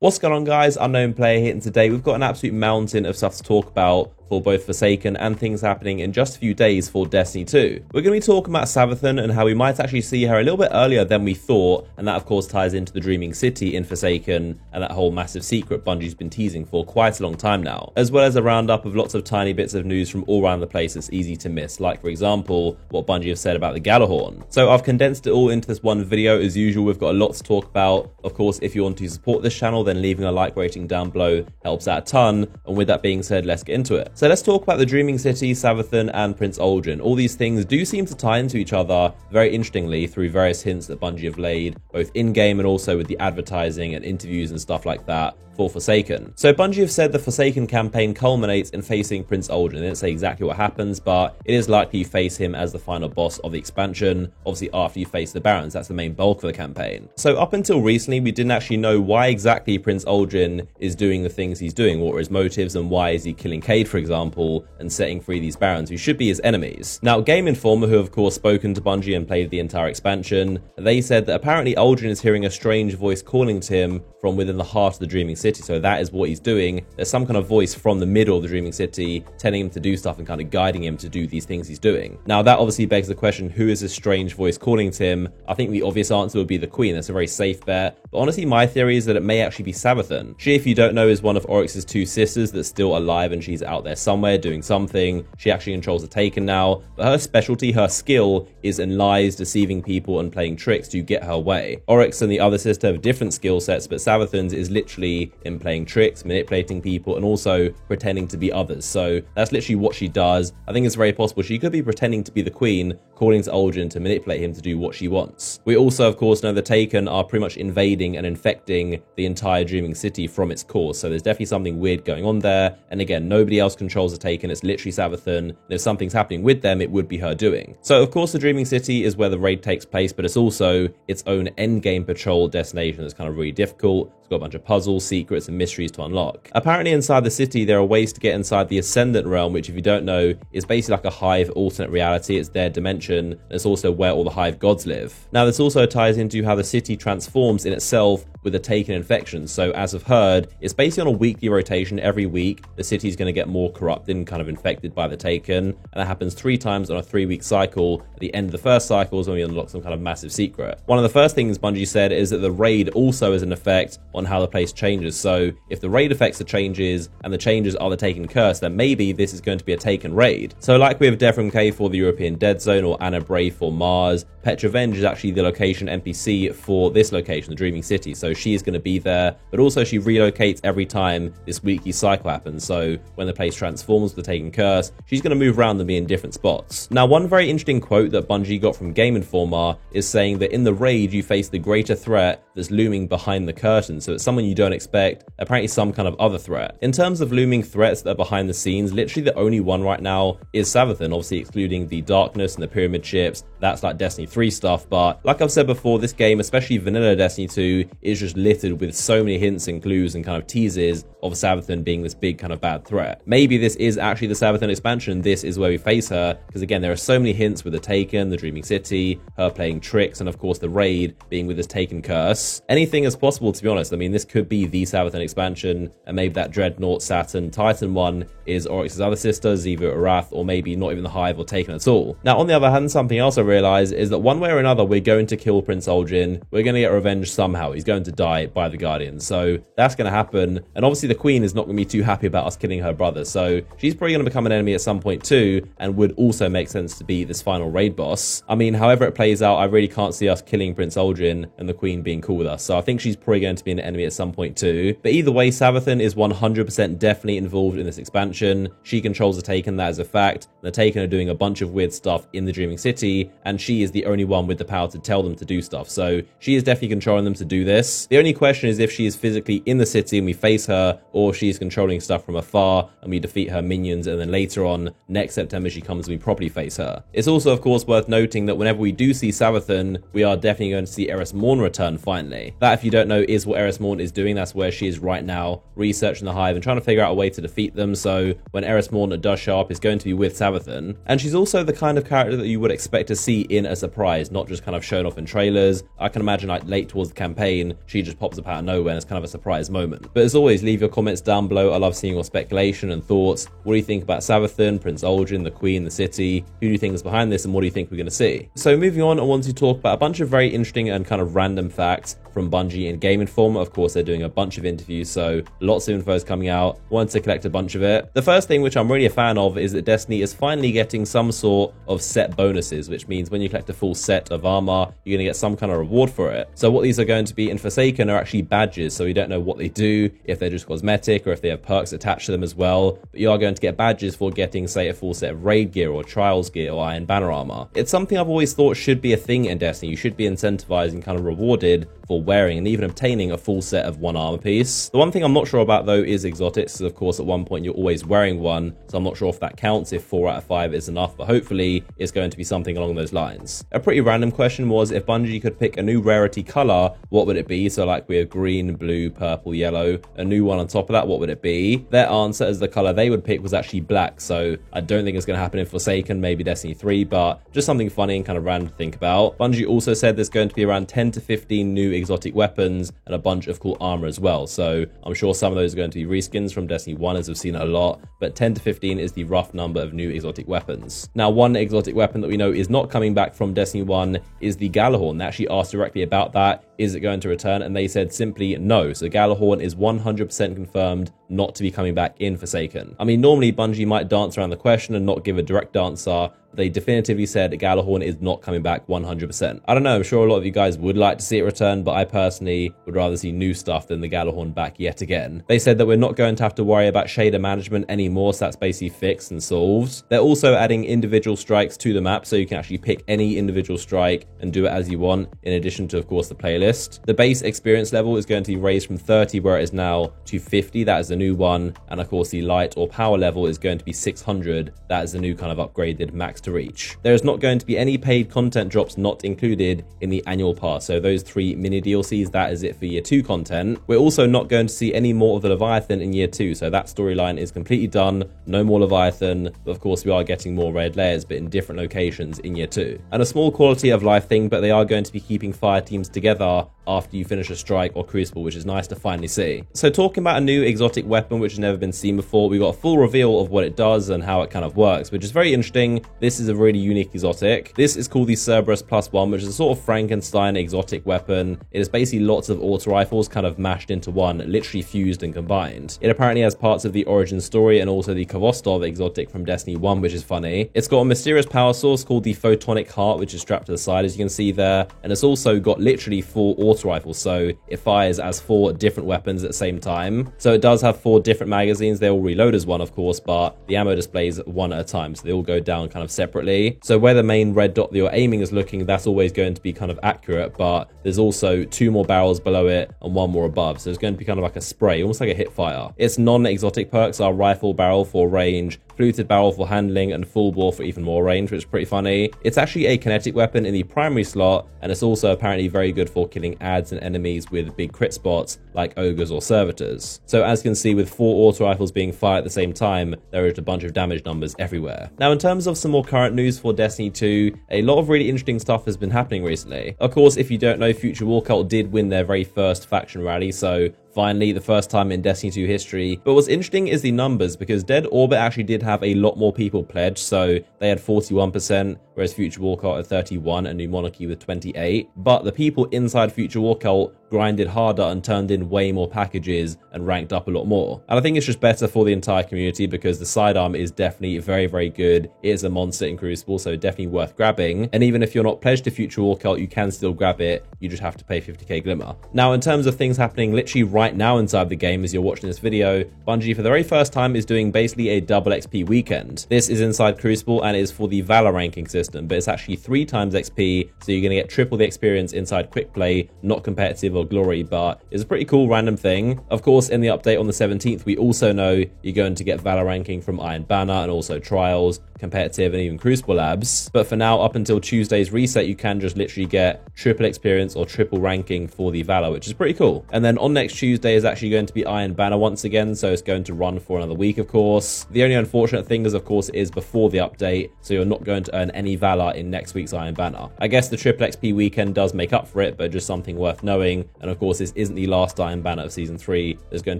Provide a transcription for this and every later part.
What's going on, guys? Unknown Player here, and today we've got an absolute mountain of stuff to talk about for both Forsaken and things happening in just a few days for Destiny 2. We're going to be talking about Savathun and how we might actually see her a little bit earlier than we thought, and that of course ties into the Dreaming City in Forsaken and that whole massive secret Bungie's been teasing for quite a long time now, as well as a roundup of lots of tiny bits of news from all around the place that's easy to miss, like for example what Bungie have said about the Gjallarhorn. So I've condensed it all into this one video. As usual, we've got a lot to talk about. Of course, if you want to support this channel, then leaving a like rating down below helps out a ton, and with that being said, let's get into it. So let's talk about the Dreaming City, Savathun, and Prince Uldren. All these things do seem to tie into each other very interestingly through various hints that Bungie have laid, both in-game and also with the advertising and interviews and stuff like that for Forsaken. So Bungie have said the Forsaken campaign culminates in facing Prince Uldren. They didn't say exactly what happens, but it is likely you face him as the final boss of the expansion, obviously after you face the Barons. That's the main bulk of the campaign. So up until recently, we didn't actually know why exactly Prince Uldren is doing the things he's doing. What are his motives and why is he killing Cayde, for example, and setting free these Barons who should be his enemies. Now, Game Informer, who have of course spoken to Bungie and played the entire expansion, they said that apparently Uldren is hearing a strange voice calling to him from within the heart of the Dreaming City. So that is what he's doing. There's some kind of voice from the middle of the Dreaming City telling him to do stuff and kind of guiding him to do these things he's doing. Now that obviously begs the question, who is this strange voice calling to him? I think the obvious answer would be the Queen. That's a very safe bet. But honestly, my theory is that it may actually be Savathun. She, if you don't know, is one of Oryx's two sisters that's still alive, and she's out there somewhere doing something. She actually controls the Taken now, but her specialty, her skill, is in lies, deceiving people, and playing tricks to get her way. Oryx and the other sister have different skill sets, but Savathun's is literally in playing tricks, manipulating people, and also pretending to be others. So that's literally what she does. I think it's very possible she could be pretending to be the Queen, calling to Uldren to manipulate him to do what she wants. We also, of course, know the Taken are pretty much invading and infecting the entire Dreaming City from its core. So there's definitely something weird going on there. And again, nobody else controls the Taken. It's literally Savathun. And if something's happening with them, it would be her doing. So of course, the Dreaming City is where the raid takes place, but it's also its own endgame patrol destination that's kind of really difficult. Got a bunch of puzzles, secrets, and mysteries to unlock. Apparently inside the city there are ways to get inside the Ascendant Realm, which if you don't know is basically like a Hive alternate reality. It's their dimension. It's also where all the Hive gods live. Now this also ties into how the city transforms in itself with the Taken infections. So as I've heard, it's basically on a weekly rotation. Every week the city is going to get more corrupted and kind of infected by the Taken, and that happens 3 times on a 3-week cycle. At the end of the first cycle is when we unlock some kind of massive secret. One of the first things Bungie said is that the raid also has an effect on how the place changes. So if the raid affects the changes and the changes are the Taken curse, then maybe this is going to be a Taken raid. So like we have Devrim Kay for the European Dead Zone, or Anna Bray for Mars, Petrovenge is actually the location NPC for this location, the Dreaming City. So she is going to be there, but also she relocates every time this weekly cycle happens. So when the place transforms with the Taken curse, she's going to move around and be in different spots. Now, one very interesting quote that Bungie got from Game Informer is saying that in the raid you face the greater threat that's looming behind the curtain. So it's someone you don't expect, apparently some kind of other threat. In terms of looming threats that are behind the scenes, literally the only one right now is Savathun, obviously excluding the Darkness and the Pyramid ships. That's like Destiny 3 stuff, but like I've said before, this game, especially vanilla Destiny 2, is just littered with so many hints and clues and kind of teases of Savathun being this big kind of bad threat. Maybe this is actually the Savathun expansion. This is where we face her, because again, there are so many hints with the Taken, the Dreaming City, her playing tricks, and of course the raid being with this Taken curse. Anything is possible, to be honest. I mean, this could be the Savathun expansion, and maybe that Dreadnought, Saturn, Titan one is Oryx's other sister, Xivu, Arath, or maybe not even the Hive or Taken at all. Now, on the other hand, something else I realize is that one way or another, we're going to kill Prince Uldren. We're going to get revenge somehow. He's going to die by the Guardians. So that's going to happen. And obviously the Queen is not going to be too happy about us killing her brother. So she's probably going to become an enemy at some point too, and would also make sense to be this final raid boss. I mean, however it plays out, I really can't see us killing Prince Uldren and the Queen being cool with us. So I think she's probably going to be an enemy at some point too. But either way, Savathun is 100% definitely involved in this expansion. She controls the Taken, that is a fact. The Taken are doing a bunch of weird stuff in the Dreaming City, and she is the only one with the power to tell them to do stuff. So she is definitely controlling them to do this. The only question is if she is physically in the city and we face her, or she is controlling stuff from afar and we defeat her minions, and then later on, next September, she comes and we properly face her. It's also, of course, worth noting that whenever we do see Savathun, we are definitely going to see Eris Morn return finally. That, if you don't know, is what Eris Morn is doing. That's where she is right now, researching the Hive and trying to figure out a way to defeat them. So when Eris Morn does show up, it's going to be with Savathun. And she's also the kind of character that you would expect to see see in a surprise, not just kind of shown off in trailers. I can imagine like late towards the campaign, she just pops up out of nowhere and it's kind of a surprise moment. But as always, leave your comments down below. I love seeing your speculation and thoughts. What do you think about Savathun, Prince Uldren, the Queen, the city? Who do you think is behind this and what do you think we're going to see? So moving on, I want to talk about a bunch of very interesting and kind of random facts from Bungie in Game Informer. Of course, they're doing a bunch of interviews, so lots of info is coming out. Wanted to collect a bunch of it. The first thing which I'm really a fan of is that Destiny is finally getting some sort of set bonuses, which means when you collect a full set of armor, you're going to get some kind of reward for it. So what these are going to be in Forsaken are actually badges, so you don't know what they do, if they're just cosmetic or if they have perks attached to them as well. But you are going to get badges for getting, say, a full set of raid gear or trials gear or Iron Banner armor. It's something I've always thought should be a thing in Destiny. You should be incentivized and kind of rewarded for wearing and even obtaining a full set of one armor piece. The one thing I'm not sure about though is exotics. Of course, at one point you're always wearing one, so I'm not sure if that counts, if 4 out of 5 is enough, but hopefully it's going to be something along those lines. A pretty random question was, if Bungie could pick a new rarity color, what would it be? So like we have green, blue, purple, yellow, a new one on top of that, what would it be? Their answer as the color they would pick was actually black, so I don't think it's going to happen in Forsaken, maybe Destiny 3, but just something funny and kind of random to think about. Bungie also said there's going to be around 10 to 15 new exotic weapons and a bunch of cool armor as well, so I'm sure some of those are going to be reskins from Destiny 1, as we've seen a lot, but 10 to 15 is the rough number of new exotic weapons. Now, one exotic weapon that we know is not coming back from Destiny 1 is the Gjallarhorn. They actually asked directly about that. Is it going to return? And they said simply no. So Gjallarhorn is 100% confirmed not to be coming back in Forsaken. I mean, normally Bungie might dance around the question and not give a direct answer. They definitively said Gjallarhorn is not coming back 100%. I don't know, I'm sure a lot of you guys would like to see it return, but I personally would rather see new stuff than the Gjallarhorn back yet again. They said that we're not going to have to worry about shader management anymore, so that's basically fixed and solved. They're also adding individual strikes to the map, so you can actually pick any individual strike and do it as you want, in addition to, of course, the playlist. The base experience level is going to be raised from 30, where it is now, to 50. That is the new one. And of course, the light or power level is going to be 600. That is the new kind of upgraded max to reach. There is not going to be any paid content drops not included in the annual pass. So those 3 mini DLCs, that is it for year 2 content. We're also not going to see any more of the Leviathan in year 2. So that storyline is completely done. No more Leviathan. But of course, we are getting more red layers, but in different locations in year 2. And a small quality of life thing, but they are going to be keeping fire teams together after you finish a strike or crucible, which is nice to finally see. So talking about a new exotic weapon which has never been seen before, we got a full reveal of what it does and how it kind of works, which is very interesting. This is a really unique exotic. This is called the Cerberus +1, which is a sort of Frankenstein exotic weapon. It is basically lots of auto rifles kind of mashed into one, literally fused and combined. It apparently has parts of the origin story and also the Khvostov exotic from Destiny 1, which is funny. It's got a mysterious power source called the Photonic Heart, which is strapped to the side, as you can see there, and it's also got literally 4 auto rifles, so it fires as 4 different weapons at the same time. So it does have 4 different magazines. They all reload as one, of course, but the ammo displays one at a time, so they all go down kind of separately. So where the main red dot that you're aiming is looking, that's always going to be kind of accurate, but there's also 2 more barrels below it and 1 more above, so it's going to be kind of like a spray, almost like a hip fire. Its non-exotic perks are rifle barrel for range, fluted barrel for handling, and full bore for even more range, which is pretty funny. It's actually a kinetic weapon in the primary slot, and it's also apparently very good for killing adds and enemies with big crit spots like ogres or servitors. So as you can see, with 4 auto rifles being fired at the same time, there is a bunch of damage numbers everywhere. Now, in terms of some more current news for Destiny 2, a lot of really interesting stuff has been happening recently. Of course, if you don't know, Future War Cult did win their very first faction rally, so finally, the first time in Destiny 2 history. But what's interesting is the numbers, because Dead Orbit actually did have a lot more people pledged, so they had 41%, whereas Future War Cult had 31 and New Monarchy with 28. But the people inside Future War Cult grinded harder and turned in way more packages and ranked up a lot more. And I think it's just better for the entire community, because the sidearm is definitely very, very good. It is a monster in Crucible, so definitely worth grabbing. And even if you're not pledged to Future War Cult, you can still grab it. You just have to pay 50k Glimmer. Now, in terms of things happening literally right now inside the game as you're watching this video, Bungie for the very first time is doing basically a double XP weekend. This is inside Crucible and is for the Valor ranking system, but it's actually 3 times XP, so you're going to get triple the experience inside Quick Play, not competitive or glory, but it's a pretty cool random thing. Of course, in the update on the 17th, we also know you're going to get Valor ranking from Iron Banner and also Trials, competitive, and even Crucible Labs. But for now, up until Tuesday's reset, you can just literally get triple experience or triple ranking for the Valor, which is pretty cool. And then on next Tuesday is actually going to be Iron Banner once again, so it's going to run for another week, of course. The only unfortunate thing is, of course, it is before the update, so you're not going to earn any Valor in next week's Iron Banner. I guess the triple XP weekend does make up for it, but just something worth knowing. And of course, this isn't the last Iron Banner of Season 3. There's going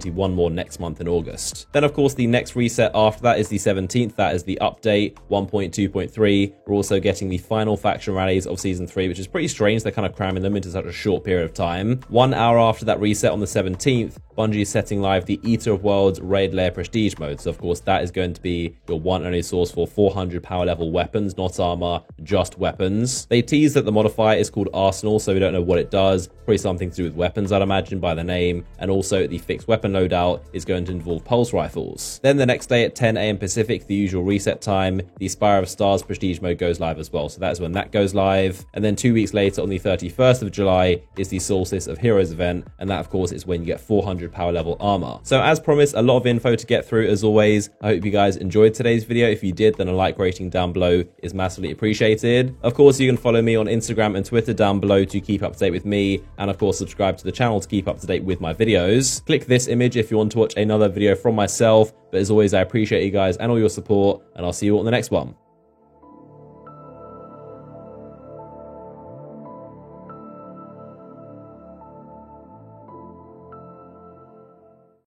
to be one more next month in August. Then, of course, the next reset after that is the 17th. That is the update 1.2.3. We're also getting the final faction rallies of Season 3, which is pretty strange. They're kind of cramming them into such a short period of time. 1 hour after that reset on the 17th, Bungie is setting live the Eater of Worlds Raid Lair Prestige mode. So, of course, that is going to be your one and only source for 400 power level weapons, not armor, just weapons. They tease that the modifier is called Arsenal, so we don't know what it does. Probably something to do with weapons, I'd imagine, by the name. And also, the fixed weapon loadout is going to involve pulse rifles. Then the next day at 10 AM Pacific, the usual reset time, the Spire of Stars Prestige mode goes live as well. So that's when that goes live. And then 2 weeks later, on the 31st of July, is the Solstice of Heroes event. And that, of course, is when you get 400 power level armor. So as promised, a lot of info to get through as always. I hope you guys enjoyed today's video. If you did, then a like rating down below is massively appreciated. Of course, you can follow me on Instagram and Twitter down below to keep up to date with me. And of course, subscribe to the channel to keep up to date with my videos. Click this image if you want to watch another video from myself. But as always, I appreciate you guys and all your support, and I'll see you all in the next one.